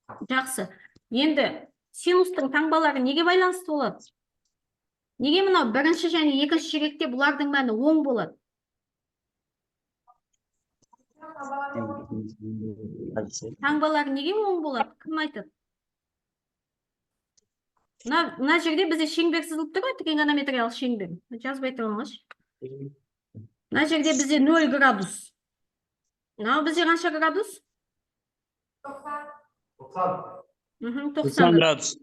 Жақсы. Енді синустың таңбалары неге байланысты болады? Неге мынау бірінші және екінші ширекте бұлардың мәні оң болады? Таңбалары неге оң болады? Кім айтады? Мына жерде бізде шеңбер сызылып тұр ғой, тригонометриялық шеңбер. Жазбай тұрыңызшы. Мына жерде бізде 0 градус. Мынау бізде қанша градус? 90 градус.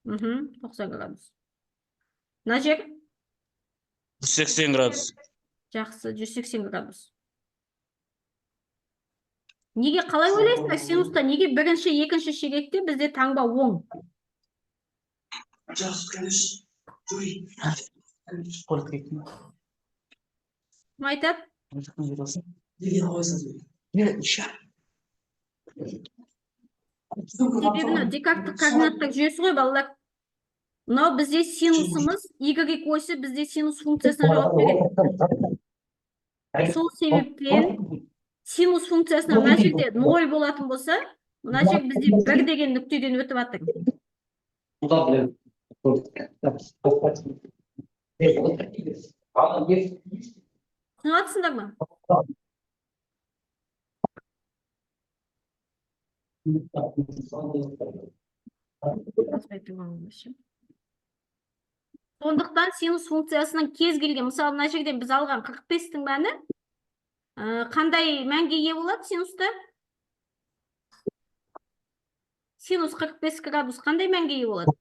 90 градус. Мына жер? 180 градус. Жақсы, 180 градус. Неге қалай ойлайсыздар? Синуста неге бірінші, екінші ширекте бізде таңба оң? Кім айтады? Себебі декарттық координаттық жүйесі ғой, балалар. Мынау бізде синусымыз, y осі бізде синус функциясына жауап береді. Сол себептен синус функциясына мына жерде 0 болатын болса, мына жер бізде 1 деген нүктеден өтіп жатыр. Түсініп жатсыңдар ма? Сондықтан синус функциясының кез келген, мысалы мына жерден біз алған 45-тің мәні қандай мәнге ие болады синуста? Синус 45 градус қандай мәнге ие болады?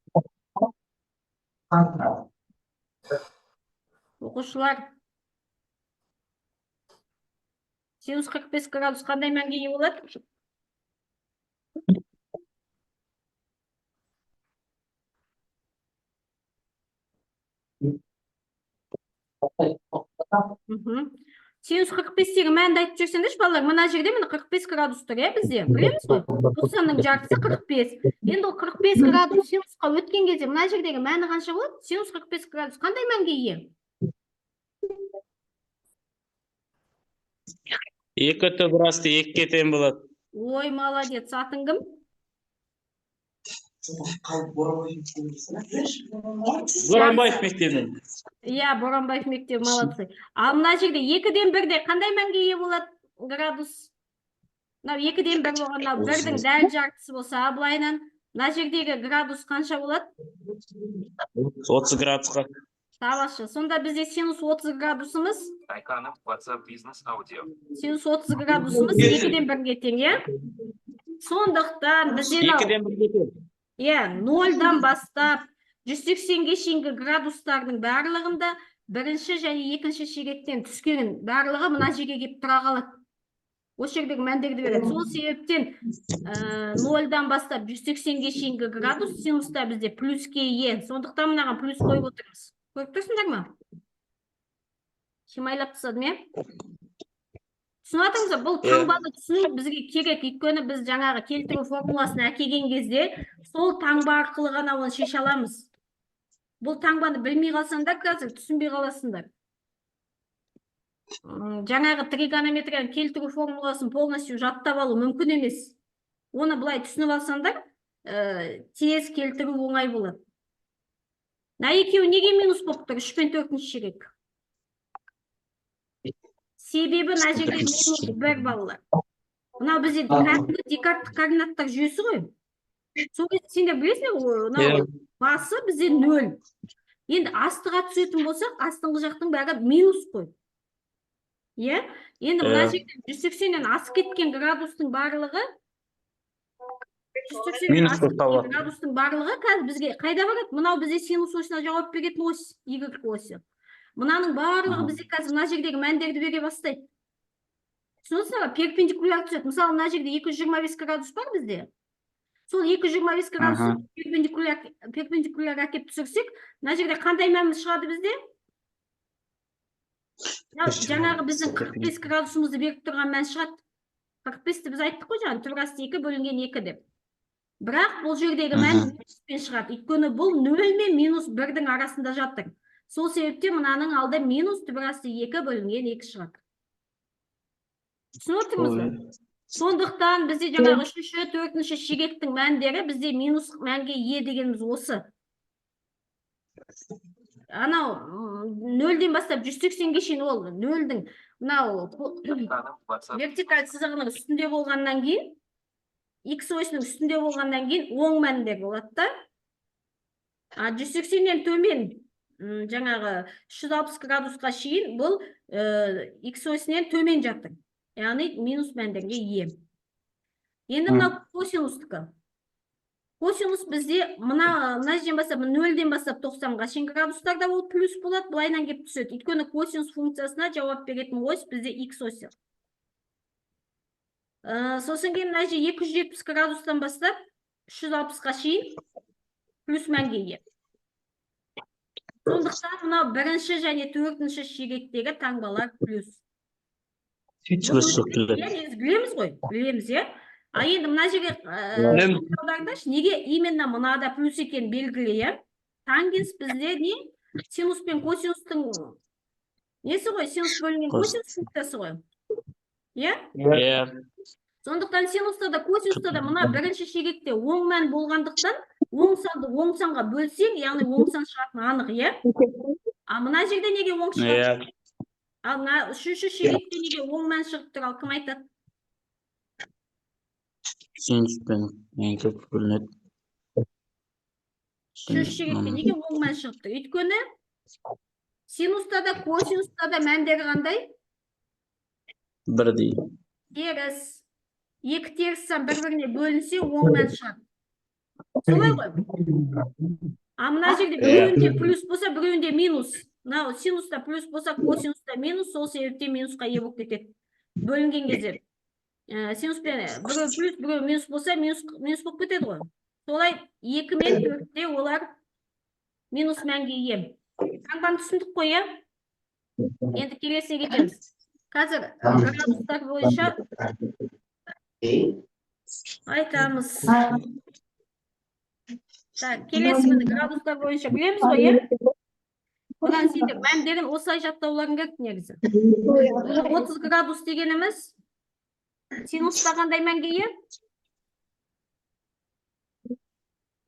Оқушылар, синус 45 градус қандай мәнге ие болады? Синус 45-тегі мәнді айтып жүрсеңдерші, балалар, мына жерде міне 45 градус тұр, бізде. Білеміз ғой? 90-ның жартысы 45. Енді ол 45 градус синусқа өткен кезде мына жердегі мәні қанша болады? Синус 45 градус қандай мәнге ие? 2 градусты 2-ге тең болады. Ой, молодец, атың кім? Боранбаев мектебінен. Иә, Боранбаев мектебі, молодцы. Ал мына жерде 2-ден 1-де қандай мәнге ие болады градус? Мынау 2-ден 1 болғанда 1-дің дәл жартысы болса, былайынан мына жердегі градус қанша болады? 30 градусқа. Тамаша. Сонда бізде синус 30 градусымыз? Синус 30 градусымыз 2-ден 1-ге тең, иә? Сондықтан бізде 2-ден 1-ге тең. Иә, 0-дан бастап 180-ге шейінгі градустардың барлығында бірінші және екінші ширектен түскен барлығы мына жерге келіп тұра қалады. Осы жердегі мәндерді береді. Сол себептен 0-дан бастап 180-ге шейінгі градус синуста бізде плюске ие. Сондықтан мынаған плюс қойып отырмыз. Көріп тұрсыңдар ма? Шимайлап тастадым, е? Түсініп атыңыздар, бұл таңбаны түсіну бізге керек, өйткені біз жаңағы келтіру формуласын әкелген кезде сол таңба арқылы ғана оны шеше аламыз. Бұл таңбаны білмей қалсаңдар, қазір түсінбей қаласыңдар. Жаңағы тригонометрияның келтіру формуласын полностью жаттап алу мүмкін емес. Оны былай түсініп алсаңдар, тез келтіру оңай болады. На екеуі неге минус болып тұр? 3 пен 4-ші ширек. Себебі мына жерде минус 1 балалар. Мынау бізде декарттық координаттар жүйесі ғой. Сол кезде сендер білесіңдер, басы бізде 0. Енді астыға түсетін болсақ, астыңғы жақтың бәрі минус қой. Е? Енді мына жерде 180-ден асып кеткен градустың барлығы, 180-ден асып кеткен градустың барлығы қазір бізге қайда барады? Мынау бізде синус осына жауап беретін ось, y осі. Мынаның барлығы бізде қазір мына жердегі мәндерді бере бастайды. Түсінесіңдер, перпендикуляр түседі. Мысалы, мына жерде 225 градус бар бізде. Сол 225 градус перпендикуляр әкеп түсірсек, мына жерде қандай мәніміз шығады бізде? Жаңағы біздің 45 градусымызды беріп тұрған мән шығады. 45-ті біз айттық қой жаңа, түбірасты 2 бөлінген 2 деп. Бірақ бұл жердегі мән минуспен шығады. Өйткені бұл 0 мен минус 1-дің арасында жатыр. Сол себепте мұнаның алды минус түбірасты 2 бөлінген 2 шығады. Түсініп отырмыз ба? Сондықтан бізде жаңағы үшінші, төртінші шегектің мәндері бізде минус мәнге ие дегеніміз осы. Анау нөлден бастап 180-ге шейін ол нөлдің мынау вертикаль сызығының үстінде болғаннан кейін, x осінің үстінде болғаннан кейін оң мәндер болады да. 180-нен төмен жаңағы 360 градусқа шейін бұл x осінен төмен жатыр. Яғни минус мәндерге ие. Енді мынау косинустікі. Косинус бізде мына жерден бастап 0-ден бастап 90-ға шейін градустарда ол плюс болады, былайынан келіп түседі. Өйткені косинус функциясына жауап беретін ось бізде x осы. Сосын кейін мына жер 270 градустан бастап 360-ға шейін плюс мәнге ие. Сондықтан мынау бірінші және төртінші шегектегі таңбалар плюс. Білеміз ғой, білеміз, е? Енді мына жерге неге именно мынада плюс екен белгілі, тангенс бізде не? Синус пен косинустың несі ғой? Синус бөлінген косинус функциясы ғой. Е? Сондықтан синуста да косинуста да мына бірінші шегекте оң мән болғандықтан оң санды оң санға бөлсең, яғни оң сан шығатын анық, е? А мына жерде неге оң шығады? Ал мына үшінші шегекте неге оң мән шығып тұр, ал кім айтады? Синуспен көп бөлінеді. Үшінші шегекте неге оң мән шығып тұр? Өйткені синуста да косинуста да мәндері қандай? Бірдей. Теріс. Екі теріс сан бір-біріне бөлінсе оң мән шығады. Солай ғой? А мына жерде біреуінде плюс болса, біреуінде минус. Мынау синуста плюс болса, косинуста минус, сол себептен минусқа ие болып кетеді. Бөлінген кезде. Синуспен біреу плюс, біреу минус болса, минус болып кетеді ғой. Солай 2 мен 4-те олар минус мәнге ие. Таңбаны түсіндік қой, е? Енді келесіне кетеміз. Қазір градустар бойынша айтамыз. Келесі міне градустар бойынша білеміз ғой, е? Бұдан сендер мәндерін осылай жаттауларың керек негізі. 30 градус дегеніміз синуста қандай мәнге ие?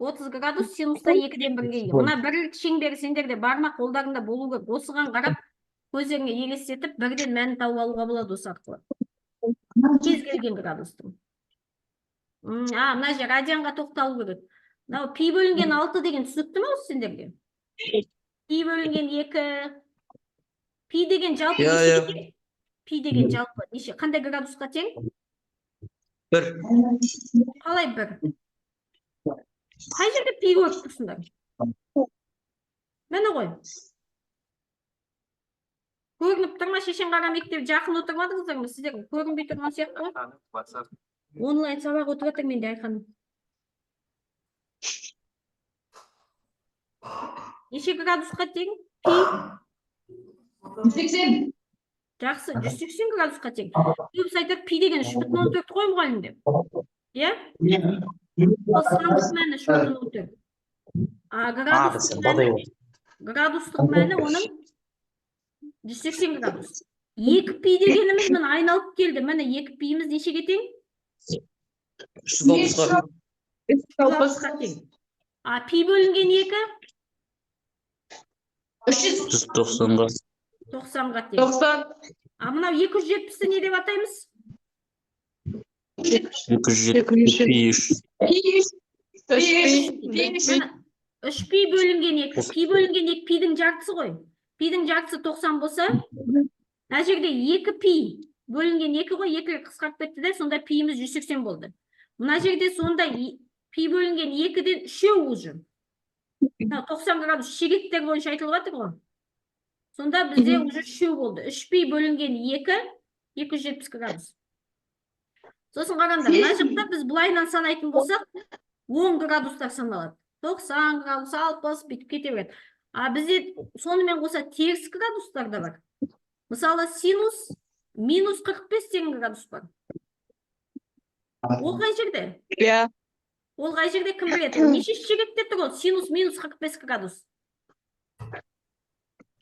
30 градус синуста 2-ден 1-ге ие. Мына бірлік шеңбері сендерде барма қолдарында болу керек. Осыған қарап, көздеріңе елестетіп, бірден мәнін тауып алуға болады осы арқылы. Кез келген градустың. Мына жер радианға тоқталу керек. Мынау пи бөлінген 6 деген түсінікті ме осы сендерге? Пи бөлінген 2. Пи деген жалпы неше? Пи деген жалпы неше? Қандай градусқа тең? 1. Қалай 1? Қай жерде пи көріп тұрсыңдар? Мені ғой. Көрініп тұрма, шешен қара мектеп жақын отырмадыңыздар ма? Сіздер көрінбей тұрған сияқты ғой? Онлайн сабақ өтіп жатыр менде Айқаным. Неше градусқа тең? Пи? 180. Жақсы, 180 градусқа тең. Көбісі айтады, пи деген 3,14 қой мұғалім деп. Е? Ол сандық мәні 3,14. Градустық мәні оның 180 градус. 2 пи дегеніміз мені айналып келді. Мені 2 пиіміз нешеге тең? 360-қа тең. Пи бөлінген 2? 190-ға. 90-ға тең. 90. Мынау 270-ті не деп атаймыз? 270 пи 3. 3 пи бөлінген 2. Пи бөлінген 2 пидің жартысы ғой. Пидің жартысы 90 болса, мына жерде 2 пи бөлінген 2 ғой, 2 қысқарып кетті де, сонда пиіміз 180 болды. Мына жерде сонда пи бөлінген 2-ден 3 уже. 90 градус шегектер бойынша айтылып жатыр ғой. Сонда бізде уже 3 болды. 3 пи бөлінген 2, 270 градус. Сосын қараңдар, мына жақта біз былайынан санайтын болсақ, 10 градустар саналады. 90 градус, 60, бүйтіп кете береді. Бізде сонымен қоса теріс градустар да бар. Мысалы, синус минус 45 деген градус бар. Ол қай жерде? Ол қай жерде кім біледі? Неше шегекте тұр ол? Синус минус 45 градус.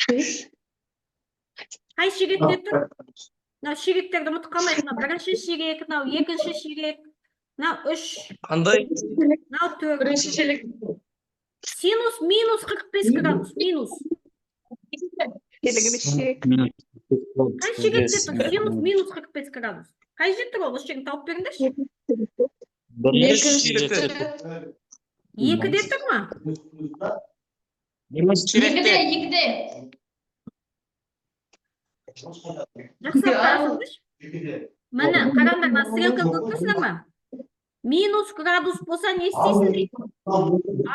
Қай шегекте тұр? Мынау ширектерді ұмытып қалмайық. Мынау бірінші ширек, мынау екінші ширек, мынау 3, Қандай? мынау 4. Синус минус 45 градус. Минус. Қай ширекте тұр? Синус минус 45 градус. Қай жерде тұр ол? Осы жерін тауып беріңдерші. Екіде тұр ма? Екіде. Жақсылап қарасаңдаршы. Міне, қараңдар, мына стрелканы көріп тұрсыңдар ма? Минус градус болса не істейсің дейді?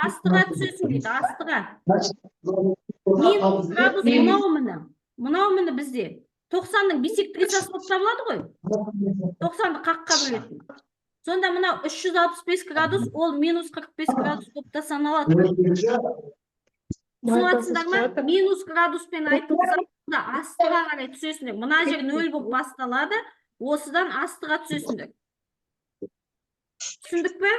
Астыға түсесің дейді, астыға. Минус градус мынау міне. Мынау міне бізде. 90-ның биссектрисасы болып табылады ғой. 90-ды қаққа бөлетін. Сонда мынау 365 градус, ол минус 45 градус болып та саналады. Түсінесіңдер ма? Минус градуспен айтылса, астыға қарай түсесіңдер. Мына жер 0 болып басталады, осыдан астыға түсесіңдер. Түсіндік пе?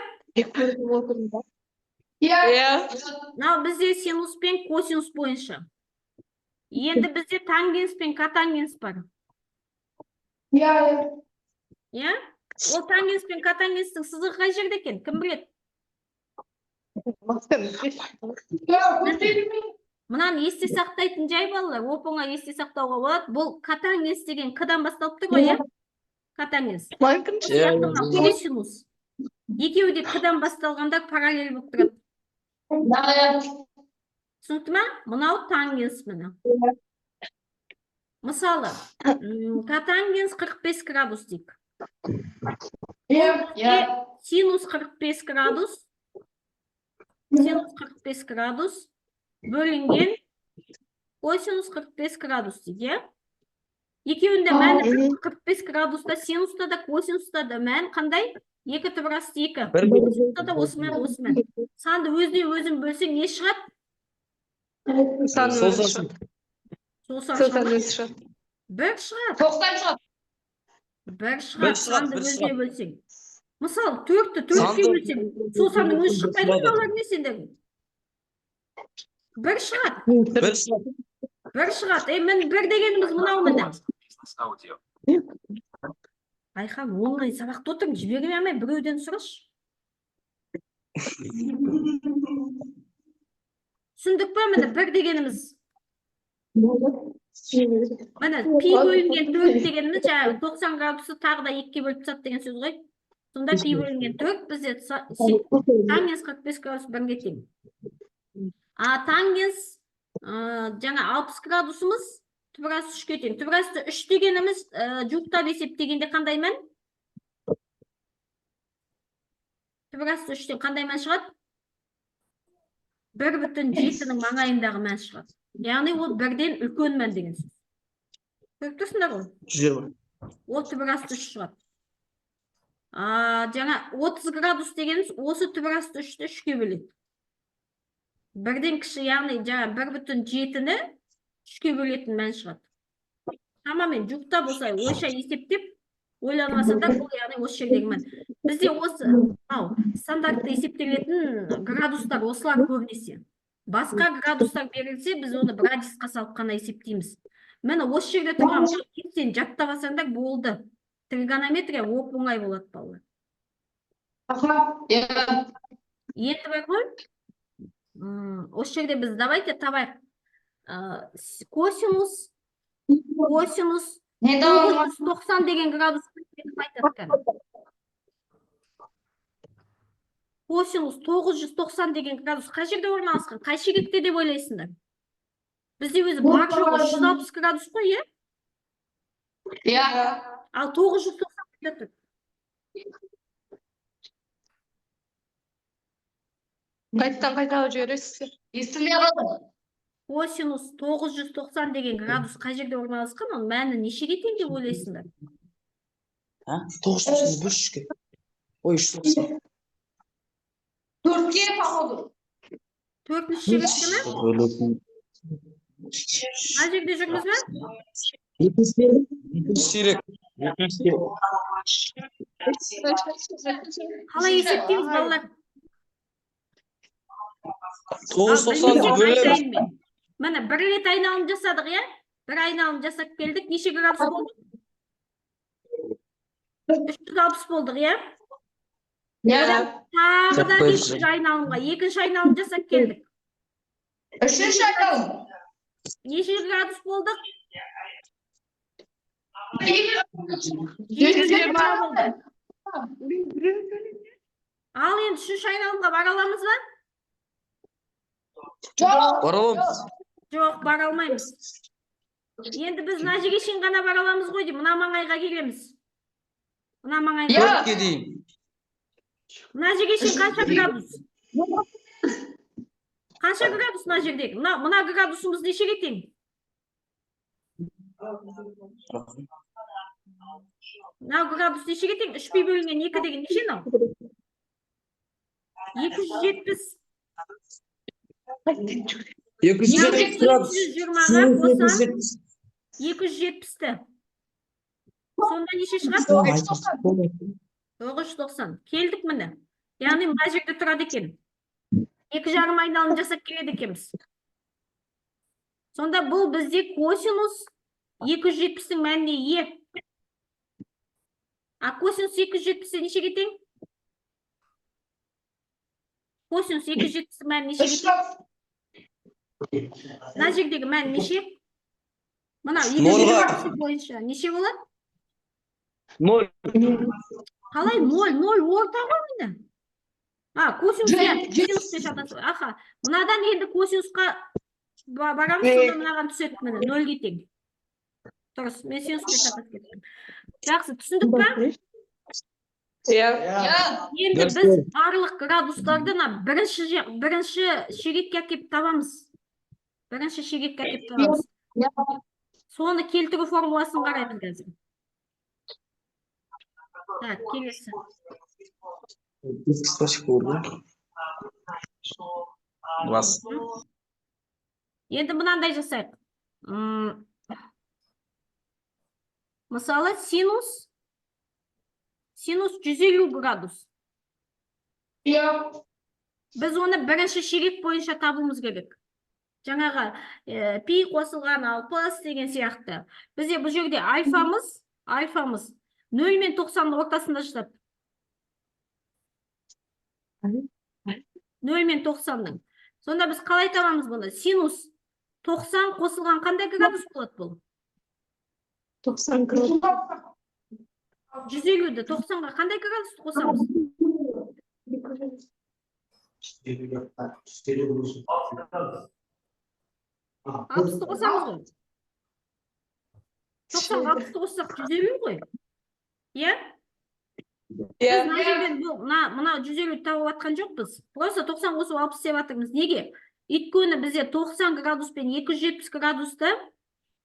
Мынау бізде синус пен косинус бойынша. Енді бізде тангенс пен котангенс бар. Иә? Ол тангенс пен котангенстің сызығы қай жерде екен? Кім біледі? Мынаны есте сақтайтын жай балалар, оп-оңай есте сақтауға болады. Бұл котангенс деген к-дан басталып тұр ғой, иә? Котангенс. Косинус. Екеуі де к-дан басталғанда параллель болып тұрады. Түсінікті ма? Мынау тангенс міне. Мысалы, котангенс 45 градус дейік. Синус 45 градус. Синус 45 градус. Бөлінген косинус 45 градус дейді. Екеуінде мәні 45 градуста, синуста да, косинуста да мән қандай? Екі түбірасты екі. Синуста да осымен, осымен. Санды өзіне өзін бөлсең не шығады? Сол шығады. Бір шығады. 90 шығады. Бір шығады, санды өзіне бөлсең. Мысалы, 4-ті 4-ке бөлсең, сол санның өзі шықпайды ма олар не сендер? Бір шығады. Бір шығады. Мен бір дегеніміз мынау міне. Айхан, оңай сабақты отырып, жібермей алмай біреуден сұрашы. Түсіндік па міне бір дегеніміз? Міне пи бөлінген 4 дегеніміз 90 градусы тағы да 2-ке бөліп тастады деген сөз ғой. Сонда пи бөлінген 4 бізде тангенс 45 градус 1-ге тең. Тангенс жаңа 60 градусымыз түбірасты 3-ке тең. Түбірасты 3 дегеніміз жуықтап есептегенде қандай мән? Түбірасты 3-тен қандай мән шығады? 1,7-ның маңайындағы мән шығады. Яғни ол 1-ден үлкен мән деген сөз. Көріп тұрсыңдар ғой? Ол түбірасты 3 шығады. Жаңа 30 градус дегеніміз осы түбірасты 3-ті 3-ке бөледі. 1-ден кіші, яғни жаңа 1,7-ні 3-ке бөлетін мән шығады. Тамамен жүкта болса, ойша есептеп, ойланмасада бұл яғни осы жердегі мән. Бізде осы стандартты есептелетін градустар осылар көбінесе. Басқа градустар берілсе, біз оны градусқа салып қана есептейміз. Мені осы жерде тұрған сен жаттап алсаңдар болды. Тригонометрия оп-оңай болады балалар. Енді бар ғой? Осы жерде біз давайте табайық. Косинус 990 деген градус айтады. Косинус 990 деген градус қай жерде орналасқан? Қай ширекте деп ойлайсыңдар? Бізде өзі бар жоғы 160 градус қой, е? Ал 990 тұр. Қайттан жібересіз. Естілмей қалды. Косинус 990 деген градус қай жерде орналасқан? Оның мәні нешеге тең деп ойлайсыңдар? 990 3-ке. Ой, 390. 4-ке походу. 4-ші ширекте ме? Қай жерде жүрміз бе? 2 ширек. Қалай есептейміз балалар? 990 бөлеміз. Міне, бір рет айналым жасадық, е? Бір айналым жасап келдік. Неше градус болды? 360 болдық, иә? Ya. Тағы да Жаппай екінші айналымға. Екінші айналым жасап келдік. Üçüncü aydan. Неше градус болдық? 120. болды. Ал енді үшінші айналымға бара аламыз ба? Çok. Бараламыз. Жоқ, бара алмаймыз. Енді біз мына жерге шейін ғана бара аламыз ғой деймін. Мына маңайға келеміз. Мына маңайға. Я. 4-ке дейін. Мына жерге шейін қанша градус? Қанша градус мына жердегі? Мына градусымыз нешеге тең? Мына градус нешеге тең? 3 бөлінген 2 деген неше мынау? 270. 270 градус. 220-ға қоса 270. 270-ті. Сонда неше шығады? 990. Келдік міне. Яғни мына жерде тұрады екен. 2,5 айналым жасап келеді екенбіз. Сонда бұл бізде косинус 270-тің мәніне ие. А косинус 270-ті нешеге тең? Косинус 270-тің мәні нешеге тең? Мына жердегі мән неше? Мына 270 бойынша неше болады? 0. Қалай 0 орта ғой міне. Косинус косинуспен шатасып. Аха, мынадан енді косинусқа барамыз, сонда мынаған түседі міне 0-ге тең. Дұрыс, мен синуспен шатасып кеттім. Жақсы, түсіндік па? Ya. Енді біз барлық градустарды бірінші шегекке әкеп табамыз. Бірінші шегекке әкеп табамыз. Соны келтіру формуласын қараймыз қазір. Так, келесі. Енді мынандай жасайық. Мысалы, синус 150 градус. Ya. Біз оны бірінші шегек бойынша табуымыз керек. Жаңағы пи қосылған алпыс деген сияқты. Бізде бұл жерде альфамыз 0 мен 90-ның ортасында жатады. 0 мен 90-ның. Сонда біз қалай табамыз бұны? Синус 90 қосылған қандай градус болады бұл? 90 gradus. 150-ді 90-ға қандай градусты қосамыз? 60-ты қосамыз ғой. 90-ға 60-ты қоссақ 150 ғой. Иә? Біз мына жерден мына 150-ді тауып атқан жоқпыз. Просто 90 қосу 60 деп атырмыз. Неге? Өйткені бізде 90 градус пен 270 градусты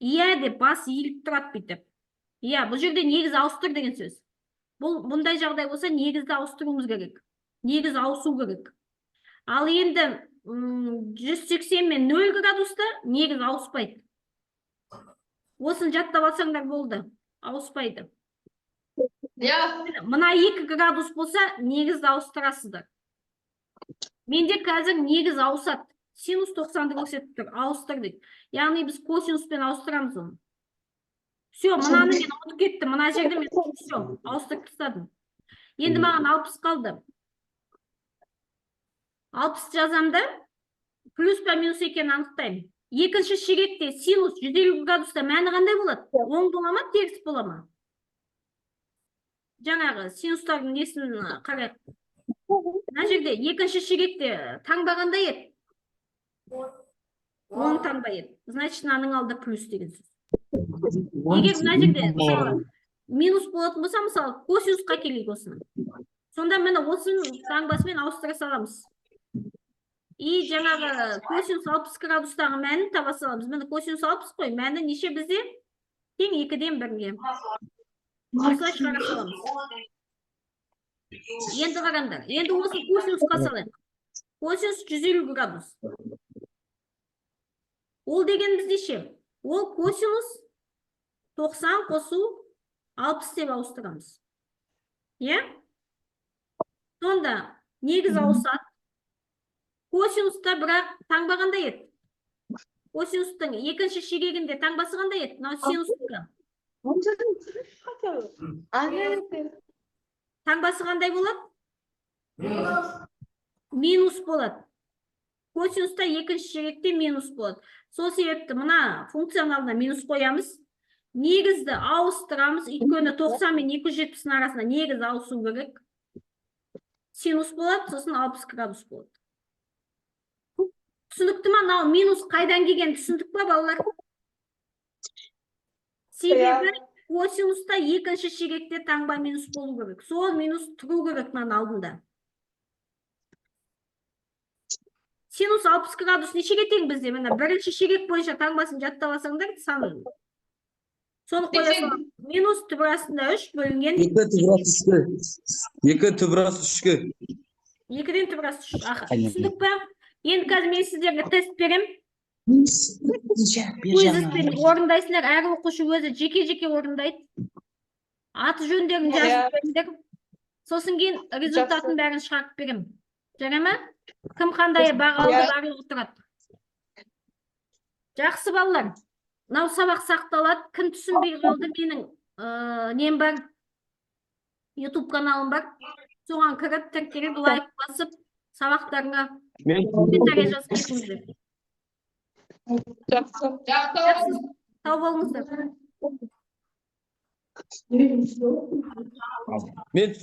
иә деп бас иіліп тұрады бүйтіп. Иә, бұл жерде негіз ауыстыр деген сөз. Бұндай жағдай болса негізді ауыстыруымыз керек. Негіз ауысу керек. Ал енді 180 мен 0 градуста негіз ауыспайды. Осын жаттап алсаңдар болды. Ауыспайды. Мына 2 градус болса негізді ауыстырасыздар. Менде қазір негіз ауысады. Синус 90-ды көрсетіп тұр. Ауыстырдық. Яғни біз косинуспен ауыстырамыз оны. Все, мынаны мен ұмытып кеттім. Мына жерде мен все, ауыстырып тастадым. Енді маған 60 қалды. 60 жазамда, плюс па минус екенін анықтаймын. Екінші шегекте синус 150 градуста мәні қандай болады? Оң бола ма, теріс бола ма? Жаңағы синустардың несін қарайық. Мына жерде екінші шегекте таңба қандай еді? Оң таңба еді. Значит, мынаның алды плюс деген сөз. Егер мына жерде мысалы минус болатын болса, мысалы косинусқа келейік осыны. Сонда мені осының таңбасымен ауыстыра саламыз. И жаңағы косинус 60 градустағы мәнін таба саламыз. Мені косинус 60 қой, мәні неше бізде? Тең 2-ден 1-ге. Осылай шығара саламыз. Енді қараңдар. Енді осы косинусқа салайық. Косинус 150 градус. Ол дегеніміз неше? Ол косинус 90 қосу 60 деп ауыстырамыз. Е? Сонда негіз ауысады. Косинуста бірақ таңба қандай еді? Косинустың екінші шегегінде таңбасы қандай еді? Мынау синустың. Таңбасы қандай болады? Минус болады. Косинуста екінші ширекте минус болады. Сол себепті мына функцияның алдына минус қоямыз. Негізді ауыстырамыз. Өйткені 90 мен 270 арасында негіз ауысу керек. Синус болады, сосын 60 градус болады. Түсінікті ма? Мынау минус қайдан келген түсіндік па, балалар? Себебі косинуста екінші ширекте таңба минус болу керек. Сол минус тұру керек мынаның алдында. Синус 60 градус нешеге тең бізде? Міне бірінші ширек бойынша таңбасын жаттап алсаңдар санын. Соны қоя саламыз. Минус түбірасында 3 бөлінген 2 түбірасы 3. 2 түбірасы 3-ке. 2-ден түбірасы 3. Аха, түсіндік па? Енді қазір мен сіздерге тест берем. Өздеріңіз орындайсыңдар, әр оқушы өзі жеке-жеке орындайды. Аты жөндерін жазып беріңдер. Сосын кейін результатын бәрін шығарып берем. Жарай ма? Кім қандай баға алды барлығы тұрады. Жақсы балалар. Мынау сабақ сақталады. Кім түсінбей қалды, менің нем бар. YouTube каналым бар. Соған кіріп, тіркеліп, лайк басып, сабақтарыңа комментарий жазып кетіңіздер. Жақсы. Сау болыңыздар. Мен